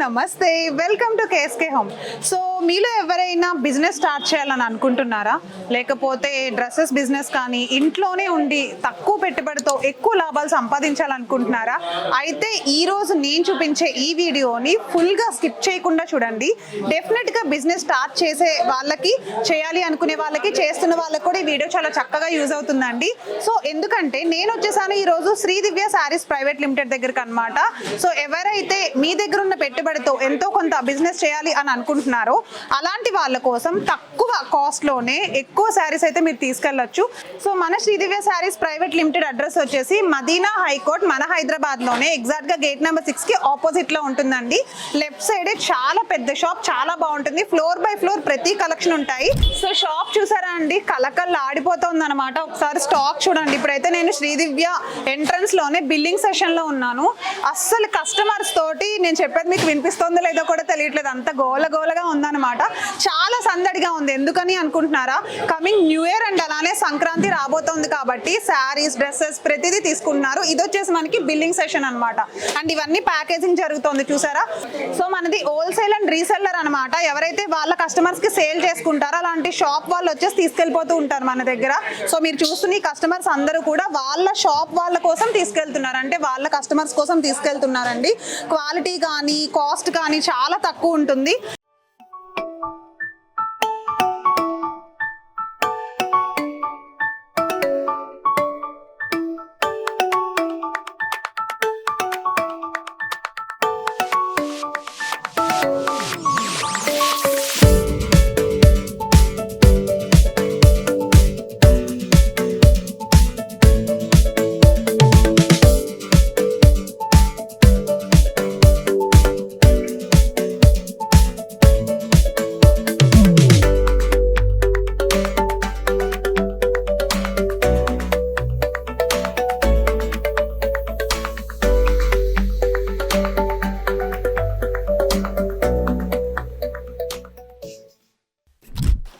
నమస్తే, welcome to KSK home. So మీలో ఎవరైనా బిజినెస్ స్టార్ట్ చేయాలని అనుకుంటున్నారా, లేకపోతే డ్రెస్సెస్ బిజినెస్ కానీ ఇంట్లోనే ఉండి తక్కువ పెట్టుబడితో ఎక్కువ లాభాలు సంపాదించాలనుకుంటున్నారా? అయితే ఈరోజు నేను చూపించే ఈ వీడియోని ఫుల్గా స్కిప్ చేయకుండా చూడండి. డెఫినెట్గా బిజినెస్ స్టార్ట్ చేసే వాళ్ళకి, చేయాలి అనుకునే వాళ్ళకి, చేస్తున్న వాళ్ళకి కూడా ఈ వీడియో చాలా చక్కగా యూజ్ అవుతుందండి. సో ఎందుకంటే నేను వచ్చేసాను ఈరోజు శ్రీదివ్య శారీస్ ప్రైవేట్ లిమిటెడ్ దగ్గరికి అనమాట. సో ఎవరైతే మీ దగ్గర ఉన్న పెట్టుబడితో ఎంతో కొంత బిజినెస్ చేయాలి అని అనుకుంటున్నారో అలాంటి వాళ్ళ కోసం తక్కువ కాస్ట్ లోనే ఎక్కువ శారీస్ అయితే మీరు తీసుకెళ్లొచ్చు. సో మన Sridivya sarees private limited address వచ్చేసి మదీనా హైకోర్ట్, మన హైదరాబాద్ లోనే, ఎగ్జాక్ట్ గా గేట్ నెంబర్ 6 కి ఆపోజిట్ లో ఉంటుందండి. లెఫ్ట్ సైడ్ చాలా పెద్ద షాప్, చాలా బాగుంటుంది. ఫ్లోర్ బై ఫ్లోర్ ప్రతి కలెక్షన్ ఉంటాయి. సో షాప్ చూసారా అండి, కలకల్లా ఆడిపోతుంది అనమాట. ఒకసారి స్టాక్ చూడండి. ఇప్పుడైతే నేను శ్రీదివ్య ఎంట్రన్స్ లోనే బిల్లింగ్ సెషన్ లో ఉన్నాను. అస్సలు కస్టమర్స్ తోటి నేను చెప్పేది మీకు వినిపిస్తుందో లేదో కూడా తెలియట్లేదు, అంత గోలగా ఉందన్నమాట. చాలా సందడిగా ఉంది. ఎందుకని అనుకుంటున్నారా, కమింగ్ న్యూ ఇయర్ అండ్ అలానే సంక్రాంతి రాబోతోంది కాబట్టి శారీస్, డ్రెస్సెస్ ప్రతిదీ తీసుకుంటున్నారు. ఇది వచ్చేసి మనకి బిల్లింగ్ సెషన్ అనమాట. అండ్ ఇవన్నీ ప్యాకేజింగ్ జరుగుతుంది చూసారా. సో మనది హోల్సేల్ అండ్ రీసెల్లర్ అనమాట. ఎవరైతే వాళ్ళ కస్టమర్స్ కి సేల్ చేసుకుంటారో అలాంటి షాప్ వాళ్ళు వచ్చేసి తీసుకెళ్లిపోతూ ఉంటారు మన దగ్గర. సో మీరు చూస్తున్న ఈ కస్టమర్స్ అందరూ కూడా వాళ్ళ షాప్ వాళ్ళ కోసం తీసుకెళ్తున్నారు, అంటే వాళ్ళ కస్టమర్స్ కోసం తీసుకెళ్తున్నారండి. క్వాలిటీ కానీ కాస్ట్ కానీ చాలా తక్కువ ఉంటుంది.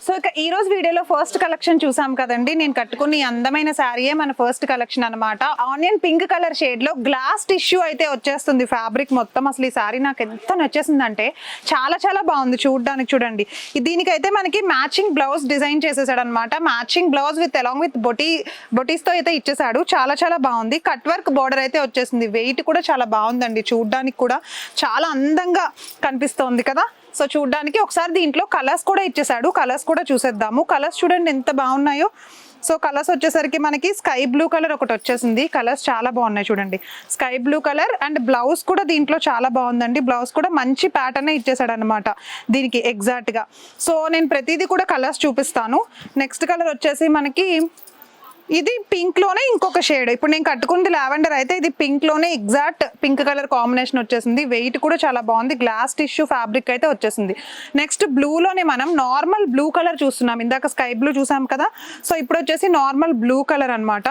సో ఇక ఈ రోజు వీడియోలో ఫస్ట్ కలెక్షన్ చూసాం కదండి. నేను కట్టుకున్న ఈ అందమైన శారీయే మన ఫస్ట్ కలెక్షన్ అనమాట. ఆనియన్ పింక్ కలర్ షేడ్ లో గ్లాస్ టిష్యూ అయితే వచ్చేస్తుంది ఫ్యాబ్రిక్ మొత్తం. అసలు ఈ శారీ నాకు ఎంత నచ్చేసిందంటే చాలా బాగుంది చూడడానికి. చూడండి, దీనికైతే మనకి మ్యాచింగ్ బ్లౌజ్ డిజైన్ చేసేసాడు అనమాట. Matching blouse with along with buttis తో అయితే ఇచ్చేసాడు. చాలా బాగుంది. కట్ వర్క్ బార్డర్ అయితే వచ్చేసింది. వెయిట్ కూడా చాలా బాగుందండి, చూడడానికి కూడా చాలా అందంగా కనిపిస్తోంది కదా. సో చూడడానికి ఒకసారి దీంట్లో కలర్స్ కూడా ఇచ్చేసాడు. కలర్స్ కూడా చూసేద్దాము. కలర్స్ చూడండి ఎంత బాగున్నాయో. సో కలర్స్ వచ్చేసరికి మనకి స్కై బ్లూ కలర్ ఒకటి వచ్చేసింది. కలర్స్ చాలా బాగున్నాయి చూడండి. Sky blue colour and blouse కూడా దీంట్లో చాలా బాగుందండి. బ్లౌజ్ కూడా మంచి ప్యాటర్న్ ఇచ్చేసాడు అనమాట దీనికి ఎగ్జాక్ట్ గా. సో నేను ప్రతిదీ కూడా కలర్స్ చూపిస్తాను. నెక్స్ట్ కలర్ వచ్చేసి మనకి ఇది పింక్ లోనే ఇంకొక షేడ్. ఇప్పుడు నేను కట్టుకుంది లావెండర్, అయితే ఇది పింక్ లోనే ఎగ్జాక్ట్ పింక్ కలర్ కాంబినేషన్ వచ్చేసింది. వెయిట్ కూడా చాలా బాగుంది. గ్లాస్ టిష్యూ ఫ్యాబ్రిక్ అయితే వచ్చేసింది. నెక్స్ట్ బ్లూ లోనే మనం నార్మల్ బ్లూ కలర్ చూస్తున్నాం. ఇందాక స్కై బ్లూ చూసాం కదా. సో ఇప్పుడు వచ్చేసి నార్మల్ బ్లూ కలర్ అనమాట.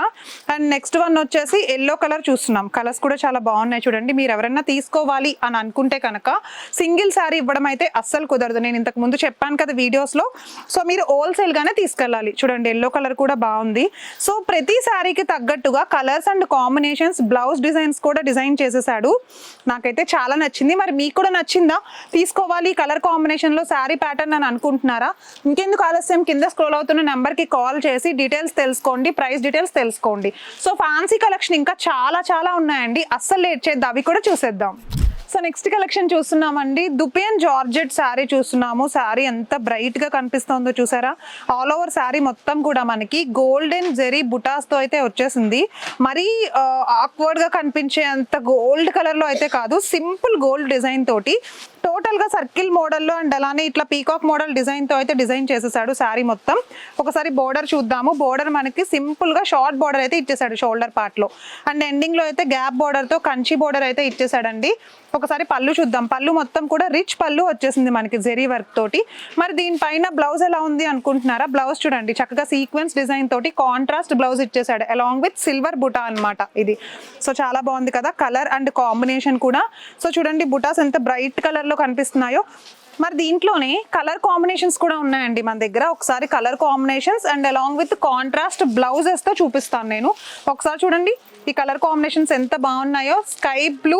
అండ్ నెక్స్ట్ వన్ వచ్చేసి ఎల్లో కలర్ చూస్తున్నాం. కలర్స్ కూడా చాలా బాగున్నాయి చూడండి. మీరు ఎవరైనా తీసుకోవాలి అని అనుకుంటే కనుక సింగిల్ శారీ ఇవ్వడం అయితే అస్సలు కుదరదు. నేను ఇంతకు ముందు చెప్పాను కదా వీడియోస్ లో. సో మీరు హోల్సేల్ గానే తీసుకెళ్ళాలి. చూడండి, ఎల్లో కలర్ కూడా బాగుంది. సో ప్రతి శారీకి తగ్గట్టుగా colours and combinations, blouse designs కూడా డిజైన్ చేసేసాడు. నాకైతే చాలా నచ్చింది. మరి మీకు కూడా నచ్చిందా? తీసుకోవాలి కలర్ కాంబినేషన్ లో శారీ ప్యాటర్న్ అని అనుకుంటున్నారా? ఇంకెందుకు ఆలస్యం, కింద స్క్రోల్ అవుతున్న నెంబర్ కి కాల్ చేసి డీటెయిల్స్ తెలుసుకోండి, ప్రైస్ డీటెయిల్స్ తెలుసుకోండి. సో ఫ్యాన్సీ కలెక్షన్ ఇంకా చాలా ఉన్నాయండి. అస్సలు లేట్ చేద్దాం, అవి కూడా చూసేద్దాం. సో నెక్స్ట్ కలెక్షన్ చూస్తున్నామండి. దుపియన్ జార్జెట్ శారీ చూస్తున్నాము. శారీ ఎంత బ్రైట్ గా కనిపిస్తుందో చూసారా. ఆల్ ఓవర్ శారీ మొత్తం కూడా మనకి గోల్డెన్ జెరీ బుటాస్ తో అయితే వచ్చేసింది. మరీ ఆక్వర్డ్ గా కనిపించే అంత గోల్డ్ కలర్ లో అయితే కాదు, సింపుల్ గోల్డ్ డిజైన్ తోటి టోటల్ గా సర్కిల్ మోడల్లో అండ్ అలానే ఇట్లా పీకాక్ మోడల్ డిజైన్ తో అయితే డిజైన్ చేసేసాడు శారీ మొత్తం. ఒకసారి బోర్డర్ చూద్దాము. బోర్డర్ మనకి సింపుల్ గా షార్ట్ బోర్డర్ అయితే ఇచ్చేసాడు షోల్డర్ పార్ట్ లో. అండ్ ఎండింగ్ లో అయితే గ్యాప్ బోర్డర్ తో కంచి బోర్డర్ అయితే ఇచ్చేసాడండి. ఒకసారి పళ్ళు చూద్దాం. పళ్ళు మొత్తం కూడా రిచ్ పళ్ళు వచ్చేసింది మనకి జెరీ వర్క్ తోటి. మరి దీనిపైన బ్లౌజ్ ఎలా ఉంది అనుకుంటున్నారా? బ్లౌజ్ చూడండి, చక్కగా సీక్వెన్స్ డిజైన్ తోటి కాంట్రాస్ట్ బ్లౌజ్ ఇచ్చేసాడు అలాంగ్ విత్ సిల్వర్ బుటా అనమాట ఇది. సో చాలా బాగుంది కదా కలర్ అండ్ కాంబినేషన్ కూడా. సో చూడండి బుటాస్ ఎంత బ్రైట్ కలర్ లో కనిపిస్తున్నాయో. మరి దీంట్లోనే కలర్ కాంబినేషన్స్ కూడా ఉన్నాయండి మన దగ్గర. ఒకసారి colour combinations and along with contrast blouses తో చూపిస్తాను నేను. ఒకసారి చూడండి ఈ కలర్ కాంబినేషన్స్ ఎంత బాగున్నాయో. స్కై బ్లూ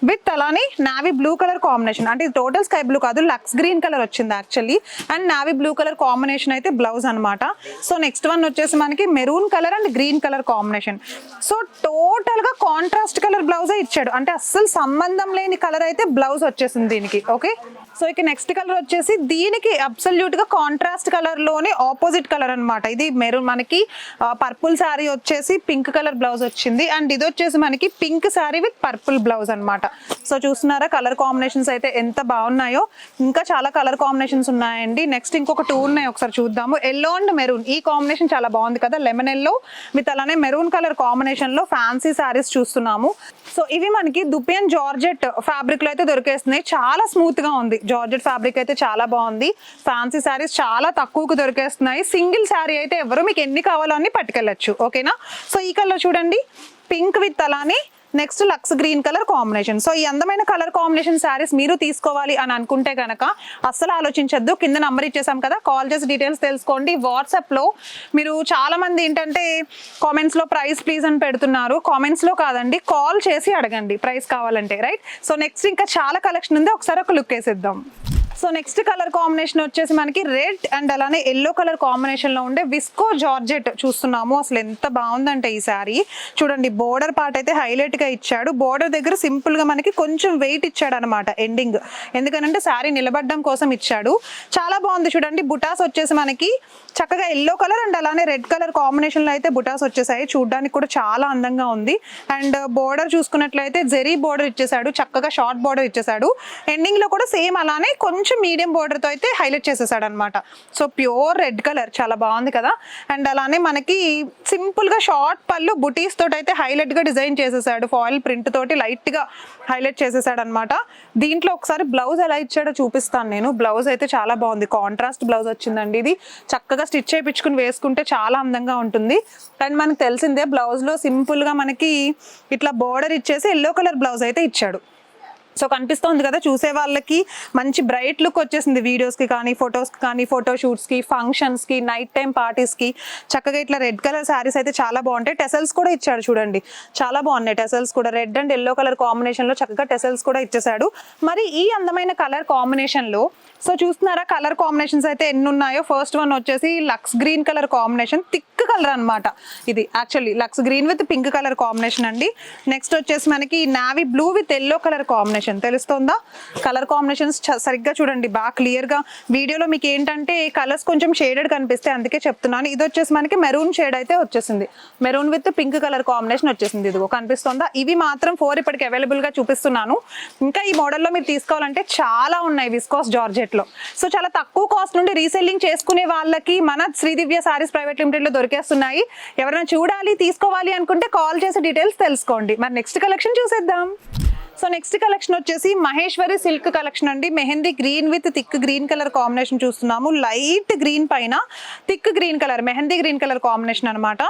విత్ అలానే నావీ బ్లూ కలర్ కాంబినేషన్, అంటే టోటల్ స్కై బ్లూ కాదు, లక్స్ గ్రీన్ కలర్ వచ్చింది actually. And navy blue colour combination అయితే బ్లౌజ్ అనమాట. సో నెక్స్ట్ వన్ వచ్చేసి మనకి maroon colour and green colour combination. So total గా contrast colour బ్లౌజే ఇచ్చాడు, అంటే అస్సలు సంబంధం లేని కలర్ అయితే బ్లౌజ్ వచ్చేసింది దీనికి. ఓకే, సో ఇక నెక్స్ట్ కలర్ వచ్చేసి దీనికి అబ్సల్యూట్ గా కాంట్రాస్ట్ కలర్ లోనే ఆపోజిట్ కలర్ అనమాట. ఇది మెరూన్, మనకి పర్పుల్ శారీ వచ్చేసి పింక్ కలర్ బ్లౌజ్ వచ్చింది. అండ్ ఇది వచ్చేసి మనకి pink sari with purple blouse అనమాట. సో చూస్తున్నారా కలర్ కాంబినేషన్స్ అయితే ఎంత బాగున్నాయో. ఇంకా చాలా కలర్ కాంబినేషన్స్ ఉన్నాయండి. నెక్స్ట్ ఇంకొక 2 ఉన్నాయి, ఒకసారి చూద్దాము. ఎల్లో అండ్ మెరూన్, ఈ కాంబినేషన్ చాలా బాగుంది కదా, లెమన్ ఎల్లో విత్ అలానే మెరూన్ కలర్ కాంబినేషన్ లో ఫ్యాన్సీ శారీస్ చూస్తున్నాము. సో ఇవి మనకి దుపియన్ జార్జెట్ ఫ్యాబ్రిక్ లో అయితే దొరికేస్తున్నాయి. చాలా స్మూత్ గా ఉంది, జార్జెట్ ఫ్యాబ్రిక్ అయితే చాలా బాగుంది. ఫ్యాన్సీ శారీస్ చాలా తక్కువకు దొరికేస్తున్నాయి. సింగిల్ శారీ అయితే ఎవరు మీకు ఎన్ని కావాలో అన్ని పట్టుకెళ్ళచ్చు. ఓకేనా, సో ఈ కలర్ చూడండి, పింక్ విత్ అలానే next lux green colour combination. So ఈ అందమైన కలర్ కాంబినేషన్ శారీస్ మీరు తీసుకోవాలి అని అనుకుంటే కనుక అస్సలు ఆలోచించద్దు. కింద నంబర్ ఇచ్చేసాం కదా, కాల్ చేసి డీటెయిల్స్ తెలుసుకోండి. వాట్సాప్ లో మీరు చాలా మంది ఏంటంటే కామెంట్స్ లో ప్రైస్ ప్లీజ్ అని పెడుతున్నారు. కామెంట్స్ లో కాదండి, కాల్ చేసి అడగండి ప్రైస్ కావాలంటే, రైట్. సో నెక్స్ట్ ఇంకా చాలా కలెక్షన్ ఉంది, ఒకసారి ఒక లుక్ వేసేద్దాం. సో నెక్స్ట్ కలర్ కాంబినేషన్ వచ్చేసి మనకి రెడ్ అండ్ అలానే ఎల్లో కలర్ కాంబినేషన్ లో ఉండే విస్కో జార్జెట్ చూస్తున్నాము. అసలు ఎంత బాగుందంటే ఈ శారీ చూడండి, బోర్డర్ పార్ట్ అయితే హైలైట్ గా ఇచ్చాడు. బోర్డర్ దగ్గర సింపుల్ గా మనకి కొంచెం వెయిట్ ఇచ్చాడు అనమాట ఎండింగ్, ఎందుకంటే శారీ నిలబడడం కోసం ఇచ్చాడు. చాలా బాగుంది చూడండి. బుటాస్ వచ్చేసి మనకి చక్కగా ఎల్లో కలర్ అండ్ అలానే రెడ్ కలర్ కాంబినేషన్ లో అయితే బుటాస్ వచ్చేసాయి. చూడడానికి కూడా చాలా అందంగా ఉంది. అండ్ బోర్డర్ చూసుకున్నట్లయితే జెరీ బోర్డర్ ఇచ్చేసాడు, చక్కగా షార్ట్ బోర్డర్ ఇచ్చేసాడు. ఎండింగ్ లో కూడా సేమ్ అలానే కొంచెం మీడియం బోర్డర్ తో అయితే హైలైట్ చేసేసాడు అనమాట. సో ప్యూర్ రెడ్ కలర్ చాలా బాగుంది కదా. అండ్ అలానే మనకి సింపుల్ గా షార్ట్ పళ్ళు బుటీస్ తోటి అయితే హైలైట్ గా డిజైన్ చేసేసాడు. ఫాయిల్ ప్రింట్ తోటి లైట్ గా హైలైట్ చేసేసాడు అనమాట. దీంట్లో ఒకసారి బ్లౌజ్ ఎలా ఇచ్చాడో చూపిస్తాను నేను. బ్లౌజ్ అయితే చాలా బాగుంది, కాంట్రాస్ట్ బ్లౌజ్ వచ్చిందండి. ఇది చక్కగా స్టిచ్ చేయించుకుని వేసుకుంటే చాలా అందంగా ఉంటుంది. అండ్ మనకు తెలిసిందే బ్లౌజ్ లో సింపుల్ గా మనకి ఇట్లా బోర్డర్ ఇచ్చేసి ఎల్లో కలర్ బ్లౌజ్ అయితే ఇచ్చాడు. సో కనిపిస్తుంది కదా చూసే వాళ్ళకి, మంచి బ్రైట్ లుక్ వచ్చేసింది. వీడియోస్కి కానీ ఫొటోస్కి కానీ ఫోటోషూట్స్కి ఫంక్షన్స్కి నైట్ టైం పార్టీస్కి చక్కగా ఇట్లా రెడ్ కలర్ శారీస్ అయితే చాలా బాగుంటాయి. టెసల్స్ కూడా ఇచ్చాడు చూడండి, చాలా బాగున్నాయి టెసల్స్ కూడా. రెడ్ అండ్ ఎల్లో కలర్ కాంబినేషన్లో చక్కగా టెసల్స్ కూడా ఇచ్చేసాడు. మరి ఈ అందమైన కలర్ కాంబినేషన్లో సో చూస్తున్నారా కలర్ కాంబినేషన్స్ అయితే ఎన్ని ఉన్నాయో. ఫస్ట్ వన్ వచ్చేసి lux green colour combination, thick colour అనమాట. ఇది actually lux green with pink colour combination అండి. నెక్స్ట్ వచ్చేసి మనకి navy blue with yellow colour combination. తెలుస్తుందా కలర్ కాంబినేషన్స్ సరిగ్గా చూడండి, బాగా క్లియర్ గా. వీడియోలో మీకు ఏంటంటే కలర్స్ కొంచెం షేడెడ్ కనిపిస్తే అందుకే చెప్తున్నాను. ఇది వచ్చేసి మనకి మెరూన్ షేడ్ అయితే వచ్చేసింది, maroon with pink colour combination వచ్చేసింది. ఇదిగో కనిపిస్తుందా. ఇవి మాత్రం 4 ఇప్పటికి అవైలబుల్ గా చూపిస్తున్నాను. ఇంకా ఈ మోడల్లో మీరు తీసుకోవాలంటే చాలా ఉన్నాయి విస్కోస్ జార్జెట్ లో. సో చాలా తక్కువ కాస్ట్ నుండి రీసెల్లింగ్ చేసుకునే వాళ్ళకి మన శ్రీదివ్య సారీస్ ప్రైవేట్ లిమిటెడ్ లో దొరికేస్తున్నాయి. ఎవరైనా చూడాలి తీసుకోవాలి అనుకుంటే కాల్ చేసి డీటెయిల్స్ తెలుసుకోండి. మరి నెక్స్ట్ కలెక్షన్ చూసేద్దాం. సో నెక్స్ట్ కలెక్షన్ వచ్చేసి మహేశ్వరి సిల్క్ కలెక్షన్ అండి. Mehndi green with thick green colour combination చూస్తున్నాము. లైట్ గ్రీన్ పైన thick green colour, mehndi green colour combination అనమాట.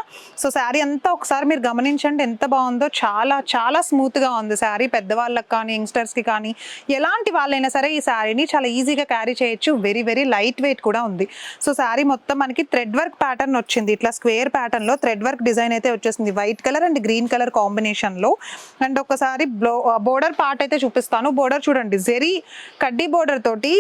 సో శారీ అంతా ఒకసారి మీరు గమనించండి ఎంత బాగుందో. చాలా చాలా స్మూత్ గా ఉంది శారీ. పెద్దవాళ్ళకి కానీ యంగ్స్టర్స్ కి కానీ ఎలాంటి వాళ్ళైనా సరే ఈ శారీని చాలా ఈజీగా క్యారీ చేయొచ్చు. వెరీ వెరీ లైట్ వెయిట్ కూడా ఉంది. సో శారీ మొత్తం మనకి థ్రెడ్ వర్క్ ప్యాటర్న్ వచ్చింది, ఇట్లా స్క్వేర్ ప్యాటర్న్ లో థ్రెడ్ వర్క్ డిజైన్ అయితే వచ్చేసింది white colour and green colour combination లో. అండ్ ఒకసారి బోర్డర్ పార్ట్ అయితే చూపిస్తాను. బోర్డర్ చూడండి, జెరీ కడ్డీ బోర్డర్ తోటి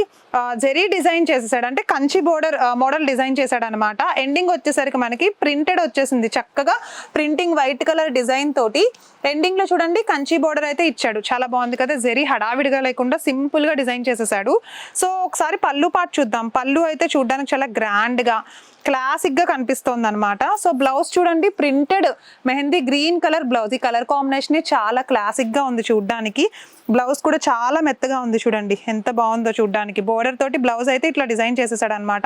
జెరీ డిజైన్ చేసేసాడు, అంటే కంచి బోర్డర్ మోడల్ డిజైన్ చేశాడు అనమాట. ఎండింగ్ వచ్చేసరికి మనకి ప్రింటెడ్ వచ్చేసింది, చక్కగా ప్రింటింగ్ వైట్ కలర్ డిజైన్ తోటి ఎండింగ్ లో చూడండి కంచి బోర్డర్ అయితే ఇచ్చాడు. చాలా బాగుంది కదా, జెరీ హడావిడిగా లేకుండా సింపుల్ గా డిజైన్ చేసేసాడు. సో ఒకసారి పళ్ళు పార్ట్ చూద్దాం. పళ్ళు అయితే చూడడానికి చాలా గ్రాండ్ గా క్లాసిక్ గా కనిపిస్తోంది అనమాట. సో బ్లౌజ్ చూడండి, printed mehndi green colour blouse. ఈ కలర్ కాంబినేషన్ చాలా క్లాసిక్ గా ఉంది చూడడానికి. బ్లౌజ్ కూడా చాలా మెత్తగా ఉంది చూడండి ఎంత బాగుందో చూడడానికి. బోర్డర్ తోటి బ్లౌజ్ అయితే ఇట్లా డిజైన్ చేసేసాడు అనమాట.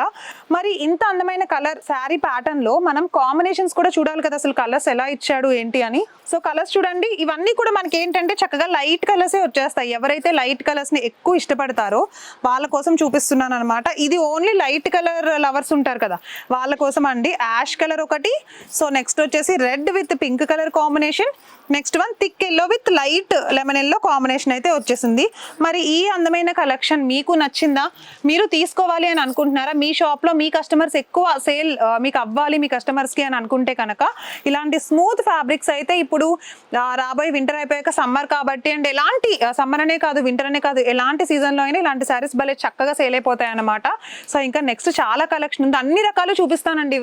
మరి ఇంత అందమైన కలర్ శారీ ప్యాటర్న్ లో మనం కాంబినేషన్స్ కూడా చూడాలి కదా, అసలు కలర్స్ ఎలా ఇచ్చాడు ఏంటి అని. సో కలర్స్ చూడండి, ఇవన్నీ కూడా మనకి ఏంటంటే చక్కగా లైట్ కలర్సే వచ్చేస్తాయి. ఎవరైతే లైట్ కలర్స్ ని ఎక్కువ ఇష్టపడతారో వాళ్ళ కోసం చూపిస్తున్నాను అనమాట. ఇది ఓన్లీ లైట్ కలర్ లవర్స్ ఉంటారు కదా వాళ్ళ కోసం అండి. యాష్ కలర్ ఒకటి, సో నెక్స్ట్ వచ్చేసి red with pink colour combination, next one thick yellow with light lemon yellow combination అయితే వచ్చేసింది. మరి ఈ అందమైన కలెక్షన్ మీకు నచ్చిందా? మీరు తీసుకోవాలి అని అనుకుంటున్నారా? మీ షాప్లో మీ కస్టమర్స్ ఎక్కువ సేల్ మీకు అవ్వాలి మీ కస్టమర్స్కి అని అనుకుంటే కనుక ఇలాంటి స్మూత్ ఫ్యాబ్రిక్స్ అయితే ఇప్పుడు రాబోయే వింటర్ అయిపోయాక సమ్మర్ కాబట్టి అండ్ ఎలాంటి సమ్మర్ అనే కాదు వింటర్ అనే కాదు ఎలాంటి సీజన్లో అయినా ఇలాంటి శారీస్ భలే చక్కగా సేల్ అయిపోతాయి అన్నమాట. సో ఇంకా నెక్స్ట్ చాలా కలెక్షన్ ఉంది, అన్ని రకాలు చూపిస్తానండి.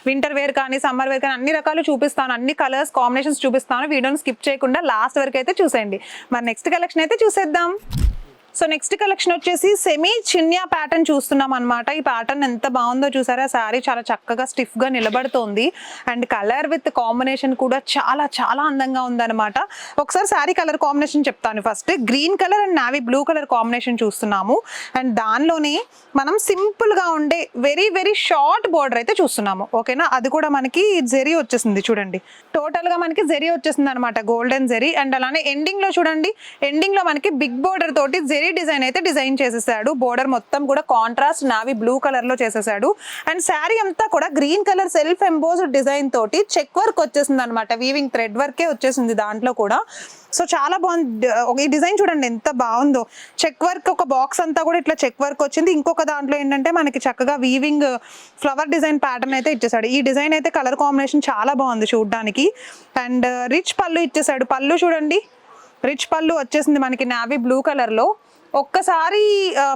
వింటర్ వేర్ కానీ సమ్మర్ వేర్ కానీ అన్ని రకాలు చూపిస్తాను, అన్ని కలర్స్ కాంబినేషన్స్ చూపిస్తాను. వీడియోని స్కిప్ చేయకుండా లాస్ట్ వరకు అయితే చూసేయండి. మరి నెక్స్ట్ కలెక్షన్ అయితే చూసేద్దాం. సో నెక్స్ట్ కలెక్షన్ వచ్చేసి సెమీ చిన్యా ప్యాటర్న్ చూస్తున్నాం అనమాట. ఈ ప్యాటర్న్ ఎంత బాగుందో చూసారా, శారీ చాలా చక్కగా స్టిఫ్ గా నిలబడుతోంది అండ్ కలర్ విత్ కాంబినేషన్ కూడా చాలా చాలా అందంగా ఉందన్నమాట. ఒకసారి శారీ కలర్ కాంబినేషన్ చెప్తాను. First green colour and navy blue colour combination చూస్తున్నాము అండ్ దానిలోనే మనం సింపుల్ గా ఉండే వెరీ వెరీ షార్ట్ బోర్డర్ అయితే చూస్తున్నాము. ఓకేనా, అది కూడా మనకి జెరీ వచ్చేసింది చూడండి, టోటల్ గా మనకి జెరీ వచ్చేసింది అనమాట, గోల్డెన్ జెరీ. అండ్ అలానే ఎండింగ్ లో చూడండి, ఎండింగ్ లో మనకి బిగ్ బోర్డర్ తోటి జెరీ డిజైన్ అయితే డిజైన్ చేసేసాడు. బోర్డర్ మొత్తం కూడా కాంట్రాస్ట్ నావీ బ్లూ కలర్ లో చేసేసాడు అండ్ శారీ అంతా కూడా green colour self embossed design తోటి చెక్ వర్క్ వచ్చేసింది అనమాట, వీవింగ్ థ్రెడ్ వర్కే వచ్చేసింది దాంట్లో కూడా. సో చాలా బాగుంది. ఈ డిజైన్ చూడండి ఎంత బాగుందో, చెక్ వర్క్ ఒక బాక్స్ అంతా కూడా ఇట్లా చెక్ వర్క్ వచ్చింది. ఇంకొక దాంట్లో ఏంటంటే మనకి చక్కగా వీవింగ్ ఫ్లవర్ డిజైన్ ప్యాటర్న్ అయితే ఇచ్చేసాడు. ఈ డిజైన్ అయితే కలర్ కాంబినేషన్ చాలా బాగుంది చూడడానికి. అండ్ రిచ్ పళ్ళు ఇచ్చేసాడు, పళ్ళు చూడండి రిచ్ పళ్ళు వచ్చేసింది మనకి నావీ బ్లూ కలర్ లో. ఒక్కసారి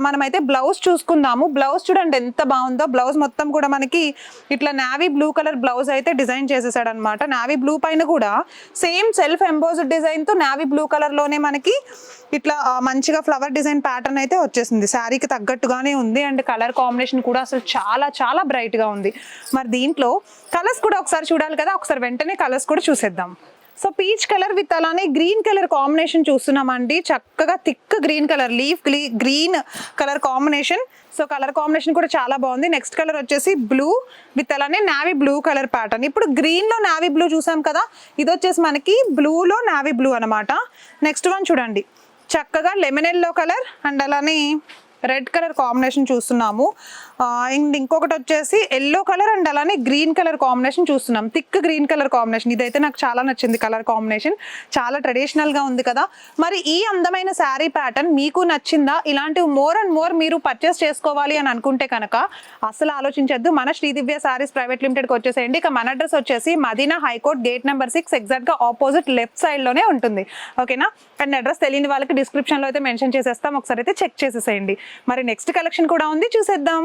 మనమైతే బ్లౌజ్ చూసుకుందాము. బ్లౌజ్ చూడండి ఎంత బాగుందో, బ్లౌజ్ మొత్తం కూడా మనకి ఇట్లా నావీ బ్లూ కలర్ బ్లౌజ్ అయితే డిజైన్ చేసేసాడు అనమాట. నావీ బ్లూ పైన కూడా సేమ్ సెల్ఫ్ ఎంబోజ్డ్ డిజైన్ తో నావీ బ్లూ కలర్ లోనే మనకి ఇట్లా మంచిగా ఫ్లవర్ డిజైన్ ప్యాటర్న్ అయితే వచ్చేసింది. శారీకి తగ్గట్టుగానే ఉంది అండ్ కలర్ కాంబినేషన్ కూడా అసలు చాలా చాలా బ్రైట్ గా ఉంది. మరి దీంట్లో కలర్స్ కూడా ఒకసారి చూడాలి కదా, ఒకసారి వెంటనే కలర్స్ కూడా చూసేద్దాం. సో పీచ్ కలర్ విత్ అలానే గ్రీన్ కలర్ కాంబినేషన్ చూస్తున్నామండి. చక్కగా thick green colour, leaf green colour combination. So colour combination కూడా చాలా బాగుంది. నెక్స్ట్ కలర్ వచ్చేసి బ్లూ విత్ అలానే నావీ బ్లూ కలర్ ప్యాటర్న్. ఇప్పుడు గ్రీన్ లో నావీ బ్లూ చూసాం కదా, ఇది వచ్చేసి మనకి బ్లూలో నావీ బ్లూ అనమాట. నెక్స్ట్ వన్ చూడండి చక్కగా లెమన్ ఎల్లో కలర్ అండ్ అలానే రెడ్ కలర్ కాంబినేషన్ చూస్తున్నాము. అండ్ ఇంకొకటి వచ్చేసి ఎల్లో కలర్ అండ్ అలానే గ్రీన్ కలర్ కాంబినేషన్ చూస్తున్నాం, థిక్ గ్రీన్ కలర్ కాంబినేషన్. ఇదైతే నాకు చాలా నచ్చింది కలర్ కాంబినేషన్, చాలా ట్రెడిషనల్ గా ఉంది కదా. మరి ఈ అందమైన శారీ ప్యాటర్న్ మీకు నచ్చిందా? ఇలాంటివి మోర్ అండ్ మోర్ మీరు పర్చేస్ చేసుకోవాలి అని అనుకుంటే కనుక అసలు ఆలోచించద్దు, మన శ్రీదివ్య శారీస్ ప్రైవేట్ లిమిటెడ్కి వచ్చేసేయండి. ఇక మన అడ్రస్ వచ్చేసి Madina high court gate number 6 exact గా ఆపోజిట్ లెఫ్ట్ సైడ్ లోనే ఉంటుంది. ఓకేనా, అండ్ అడ్రస్ తెలియని వాళ్ళకి డిస్క్రిప్షన్ లో అయితే మెన్షన్ చేసేస్తాం, ఒకసారి అయితే చెక్ చేసేసేయండి. మరి నెక్స్ట్ కలెక్షన్ కూడా ఉంది, చూసేద్దాం.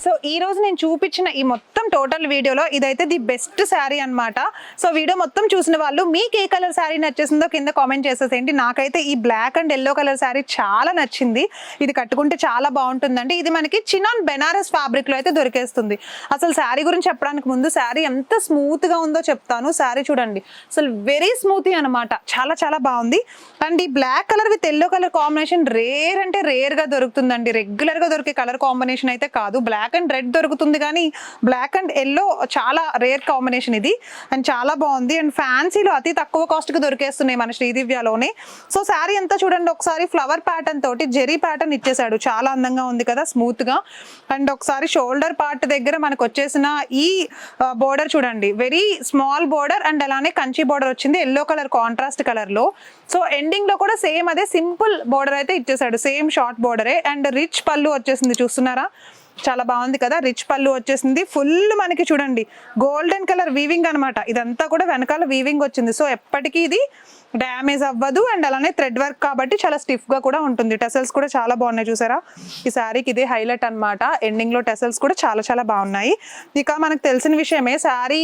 సో ఈ రోజు నేను చూపించిన ఈ మొత్తం టోటల్ వీడియోలో ఇదైతే ది బెస్ట్ శారీ అన్నమాట. సో వీడియో మొత్తం చూసిన వాళ్ళు మీకు ఏ కలర్ శారీ నచ్చేసిందో కింద కామెంట్ చేసేసేయండి. నాకైతే ఈ black and yellow colour sari చాలా నచ్చింది, ఇది కట్టుకుంటే చాలా బాగుంటుందండి. ఇది మనకి చినాన్ బెనారస్ ఫ్యాబ్రిక్ లో అయితే దొరికేస్తుంది. అసలు శారీ గురించి చెప్పడానికి ముందు శారీ ఎంత స్మూత్ గా ఉందో చెప్తాను. శారీ చూడండి అసలు వెరీ స్మూతీ అనమాట, చాలా చాలా బాగుంది. అండ్ ఈ black colour with yellow colour combination rare అంటే రేర్ గా దొరుకుతుందండి, రెగ్యులర్ గా దొరికే కలర్ కాంబినేషన్ అయితే కాదు. బ్లాక్ అండ్ రెడ్ దొరుకుతుంది కానీ బ్లాక్ అండ్ ఎల్లో చాలా రేర్ కాంబినేషన్ ఇది అండ్ చాలా బాగుంది. అండ్ ఫ్యాన్సీలో అతి తక్కువ కాస్ట్ కి దొరికేస్తున్నాయి మన శ్రీదివ్యలోనే. సో శారీ అంతా చూడండి ఒకసారి ఫ్లవర్ ప్యాటర్న్ తోటి జెరీ ప్యాటర్న్ ఇచ్చేసాడు, చాలా అందంగా ఉంది కదా స్మూత్ గా. అండ్ ఒకసారి షోల్డర్ పార్ట్ దగ్గర మనకు వచ్చేసిన ఈ బోర్డర్ చూడండి, వెరీ స్మాల్ బోర్డర్ అండ్ అలానే కంచి బోర్డర్ వచ్చింది ఎల్లో కలర్ కాంట్రాస్ట్ కలర్ లో. సో ఎండింగ్ లో కూడా సేమ్ అదే సింపుల్ బోర్డర్ అయితే ఇచ్చేసాడు, సేమ్ షార్ట్ బోర్డరే. అండ్ రిచ్ పళ్ళు వచ్చేసింది చూస్తున్నారా, చాలా బాగుంది కదా, రిచ్ పళ్ళు వచ్చేసింది. ఫుల్ మనకి చూడండి గోల్డెన్ కలర్ వీవింగ్ అనమాట, ఇదంతా కూడా వెనకాల వీవింగ్ వచ్చింది. సో ఎప్పటికీ ఇది డ్యామేజ్ అవ్వదు అండ్ అలానే థ్రెడ్ వర్క్ కాబట్టి చాలా స్టిఫ్ గా కూడా ఉంటుంది. టెసల్స్ కూడా చాలా బాగున్నాయి చూసారా, ఈ శారీకి ఇదే హైలైట్ అనమాట. ఎండింగ్ లో టెసల్స్ కూడా చాలా చాలా బాగున్నాయి. ఇక మనకు తెలిసిన విషయమే శారీ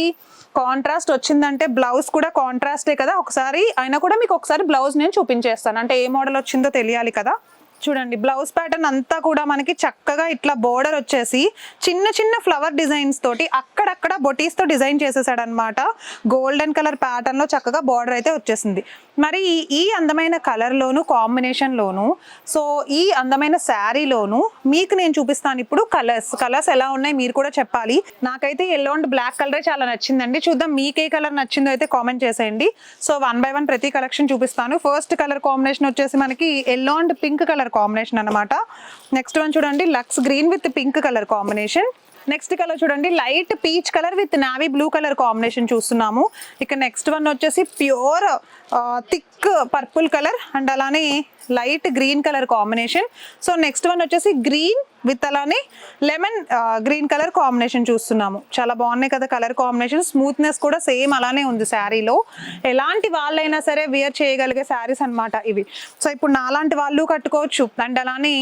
కాంట్రాస్ట్ వచ్చిందంటే బ్లౌజ్ కూడా కాంట్రాస్టే కదా. ఒకసారి అయినా కూడా మీకు ఒకసారి బ్లౌజ్ నేను చూపించేస్తాను, అంటే ఏ మోడల్ వచ్చిందో తెలియాలి కదా. చూడండి బ్లౌజ్ ప్యాటర్న్ అంతా కూడా మనకి చక్కగా ఇట్లా బోర్డర్ వచ్చేసి చిన్న చిన్న ఫ్లవర్ డిజైన్స్ తోటి అక్కడక్కడ బొటీస్ తో డిజైన్ చేసేసాడు అనమాట. గోల్డెన్ కలర్ ప్యాటర్న్ లో చక్కగా బోర్డర్ అయితే వచ్చేసింది. మరి ఈ అందమైన కలర్ లోను కాంబినేషన్ లోను, సో ఈ అందమైన శారీలోను మీకు నేను చూపిస్తాను ఇప్పుడు కలర్స్ ఎలా ఉన్నాయి మీరు కూడా చెప్పాలి. నాకైతే ఎల్లో అండ్ బ్లాక్ కలరే చాలా నచ్చిందండి. చూద్దాం మీకు ఏ కలర్ నచ్చిందో అయితే కామెంట్ చేసేయండి. సో 1 by 1 ప్రతి కలెక్షన్ చూపిస్తాను. ఫస్ట్ కలర్ కాంబినేషన్ వచ్చేసి మనకి yellow and pink colour combination అన్నమాట. నెక్స్ట్ వన్ చూడండి lux green with pink colour combination. Next colour చూడండి, light peach colour with navy blue colour combination చూస్తున్నాము. ఇక నెక్స్ట్ వన్ వచ్చేసి pure thick purple colour and అలానే light green colour combination. So next one వచ్చేసి green with అలానే lemon green colour combination చూస్తున్నాము. చాలా బాగున్నాయి కదా కలర్ కాంబినేషన్. స్మూత్నెస్ కూడా సేమ్ అలానే ఉంది శారీలో. ఎలాంటి వాళ్ళైనా సరే వేర్ చేయగలిగే శారీస్ అన్నమాట ఇవి. సో ఇప్పుడు నాలాంటి వాళ్ళు కట్టుకోవచ్చు అండ్ అలానే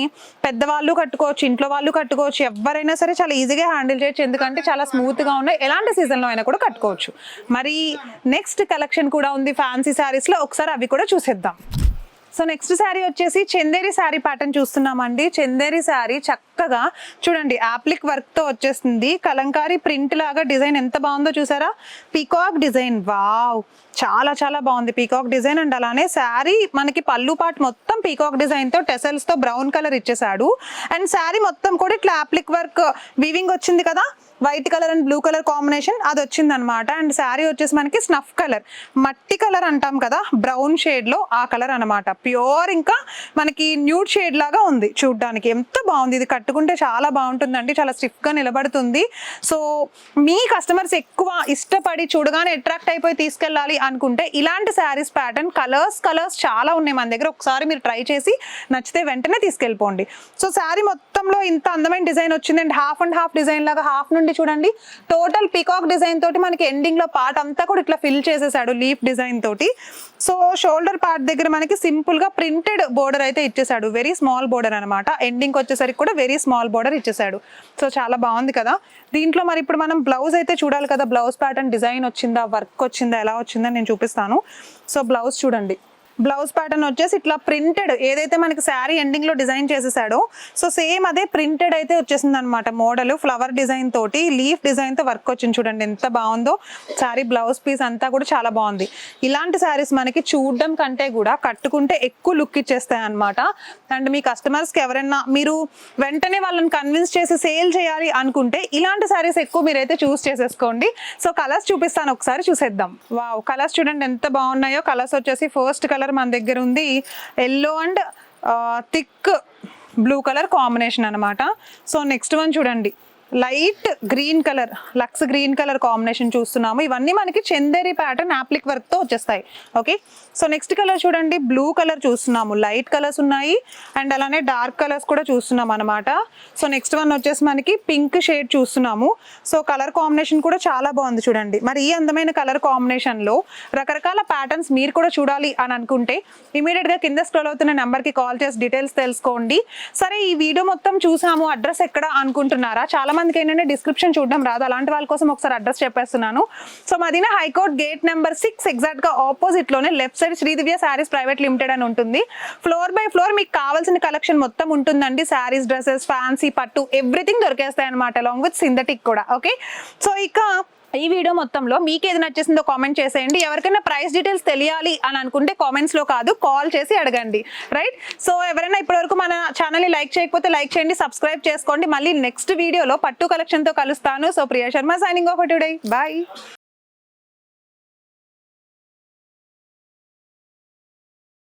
పెద్దవాళ్ళు కట్టుకోవచ్చు, ఇంట్లో వాళ్ళు కట్టుకోవచ్చు, ఎవరైనా సరే చాలా ఈజీగా హ్యాండిల్ చేయొచ్చు. ఎందుకంటే చాలా స్మూత్ గా ఉన్నాయి, ఎలాంటి సీజన్ లో అయినా కూడా కట్టుకోవచ్చు. మరి నెక్స్ట్ కలెక్షన్ కూడా ఉంది ఫ్యాన్సీ శారీస్ లో, ఒకసారి అవి కూడా చూసేద్దాం. సో నెక్స్ట్ శారీ వచ్చేసి చందేరి శారీ ప్యాటర్న్ చూస్తున్నామండి. చందేరి శారీ చక్కగా చూడండి యాప్లిక్ వర్క్ తో వచ్చేస్తుంది. కలంకారీ ప్రింట్ లాగా డిజైన్ ఎంత బాగుందో చూసారా, పీకాక్ డిజైన్. వావ్, చాలా చాలా బాగుంది పీకాక్ డిజైన్. అండ్ అలానే శారీ మనకి పళ్ళు పాటు మొత్తం పీకాక్ డిజైన్ తో టెసల్స్ తో బ్రౌన్ కలర్ ఇచ్చేసాడు. అండ్ శారీ మొత్తం కూడా ఇట్లా యాప్లిక్ వర్క్ వీవింగ్ వచ్చింది కదా, white colour and blue colour combination అది వచ్చింది అనమాట. అండ్ శారీ వచ్చేసి మనకి స్నఫ్ కలర్, మట్టి కలర్ అంటాం కదా, బ్రౌన్ షేడ్ లో ఆ కలర్ అనమాట. ప్యూర్ ఇంకా మనకి న్యూడ్ షేడ్ లాగా ఉంది చూడ్డానికి. ఎంత బాగుంది, ఇది కట్టుకుంటే చాలా బాగుంటుందండి, చాలా స్టిఫ్ గా నిలబడుతుంది. సో మీ కస్టమర్స్ ఎక్కువ ఇష్టపడి చూడగానే అట్రాక్ట్ అయిపోయి తీసుకెళ్ళాలి అనుకుంటే ఇలాంటి శారీస్ ప్యాటర్న్ కలర్స్ చాలా ఉన్నాయి మన దగ్గర. ఒకసారి మీరు ట్రై చేసి నచ్చితే వెంటనే తీసుకెళ్ళిపోండి. సో శారీ మొత్తంలో ఇంత అందమైన డిజైన్ వచ్చింది. అండ్ హాఫ్ డిజైన్ లాగా హాఫ్ నుండి చూడండి టోటల్ పీకాక్ డిజైన్ తోటి మనకి ఎండింగ్ లో పార్ట్ అంతా కూడా ఇట్లా ఫిల్ చేసేసాడు లీఫ్ డిజైన్ తోటి. సో షోల్డర్ పార్ట్ దగ్గర మనకి సింపుల్ గా ప్రింటెడ్ బోర్డర్ అయితే ఇచ్చేసాడు, వెరీ స్మాల్ బోర్డర్ అనమాట. ఎండింగ్ వచ్చేసరికి కూడా వెరీ స్మాల్ బోర్డర్ ఇచ్చేసాడు. సో చాలా బాగుంది కదా. దీంట్లో మరి ఇప్పుడు మనం బ్లౌజ్ అయితే చూడాలి కదా, బ్లౌజ్ ప్యాటర్న్ డిజైన్ వచ్చిందా, వర్క్ వచ్చిందా, ఎలా వచ్చిందా నేను చూపిస్తాను. సో బ్లౌజ్ చూడండి, బ్లౌజ్ ప్యాటర్న్ వచ్చేసి ఇట్లా ప్రింటెడ్ ఏదైతే మనకి శారీ ఎండింగ్ లో డిజైన్ చేసేసాడో సో సేమ్ అదే ప్రింటెడ్ అయితే వచ్చేసింది అనమాట. మోడల్ ఫ్లవర్ డిజైన్ తోటి లీఫ్ డిజైన్ తో వర్క్ వచ్చింది చూడండి, ఎంత బాగుందో. శారీ బ్లౌజ్ పీస్ అంతా కూడా చాలా బాగుంది. ఇలాంటి శారీస్ మనకి చూడడం కంటే కూడా కట్టుకుంటే ఎక్కువ లుక్ ఇచ్చేస్తాయి అనమాట. అండ్ మీ కస్టమర్స్ కి ఎవరైనా మీరు వెంటనే వాళ్ళని కన్విన్స్ చేసి సేల్ చేయాలి అనుకుంటే ఇలాంటి శారీస్ ఎక్కువ మీరైతే చూస్ చేసేసుకోండి. సో కలర్స్ చూపిస్తాను, ఒకసారి చూసేద్దాం. వావ్, కలర్స్ చూడండి ఎంత బాగున్నాయో. కలర్స్ వచ్చేసి ఫస్ట్ కలర్ మన దగ్గర ఉంది yellow and thick blue colour combination అనమాట. సో నెక్స్ట్ వన్ చూడండి light green colour, lux green colour combination చూస్తున్నాము. ఇవన్నీ మనకి చందేరి ప్యాటర్న్ యాప్లిక్ వర్క్ తో వచ్చేస్తాయి. ఓకే, సో నెక్స్ట్ కలర్ చూడండి బ్లూ కలర్ చూస్తున్నాము, లైట్ కలర్స్ ఉన్నాయి అండ్ అలానే డార్క్ కలర్స్ కూడా చూస్తున్నాం అనమాట. సో నెక్స్ట్ వన్ వచ్చేసి మనకి పింక్ షేడ్ చూస్తున్నాము. సో కలర్ కాంబినేషన్ కూడా చాలా బాగుంది చూడండి. మరి ఈ అందమైన కలర్ కాంబినేషన్ లో రకరకాల ప్యాటర్న్స్ మీరు కూడా చూడాలి అని అనుకుంటే ఇమీడియట్ గా కింద స్క్రోల్ అవుతున్న నెంబర్ కి కాల్ చేసి డీటెయిల్స్ తెలుసుకోండి. సరే ఈ వీడియో మొత్తం చూసాము, అడ్రస్ ఎక్కడ అనుకుంటున్నారా? చాలా మందికి ఏంటంటే డిస్క్రిప్షన్ చూడడం రాదు, అలాంటి వాళ్ళ కోసం ఒకసారి అడ్రస్ చెప్పేస్తున్నాను. So Madina high court gate number 6 exact గా ఆపోజిట్ లోనే left side Sridivya sarees private limited అని ఉంటుంది. ఫ్లోర్ బై ఫ్లోర్ మీకు కావాల్సిన కలెక్షన్ మొత్తం ఉంటుందండి. శారీస్, డ్రెస్సెస్, ఫ్యాన్సీ, పట్టు ఎవ్రీథింగ్ దొరికేస్తాయి అనమాట, అలాంగ్ విత్ సింథటిక్ కూడా. ఓకే, సో ఇక ఈ వీడియో మొత్తంలో మీకు ఏది నచ్చేసిందో కామెంట్ చేసేయండి. ఎవరికైనా ప్రైస్ డీటెయిల్స్ తెలియాలి అని అనుకుంటే కామెంట్స్ లో కాదు, కాల్ చేసి అడగండి, రైట్? సో ఎవరైనా ఇప్పటివరకు మన ఛానల్ ని లైక్ చేయకపోతే లైక్ చేయండి, సబ్స్క్రైబ్ చేసుకోండి. మళ్ళీ నెక్స్ట్ వీడియోలో పట్టు కలెక్షన్ తో కలుస్తాను. So Priya Sharma signing off today, bye.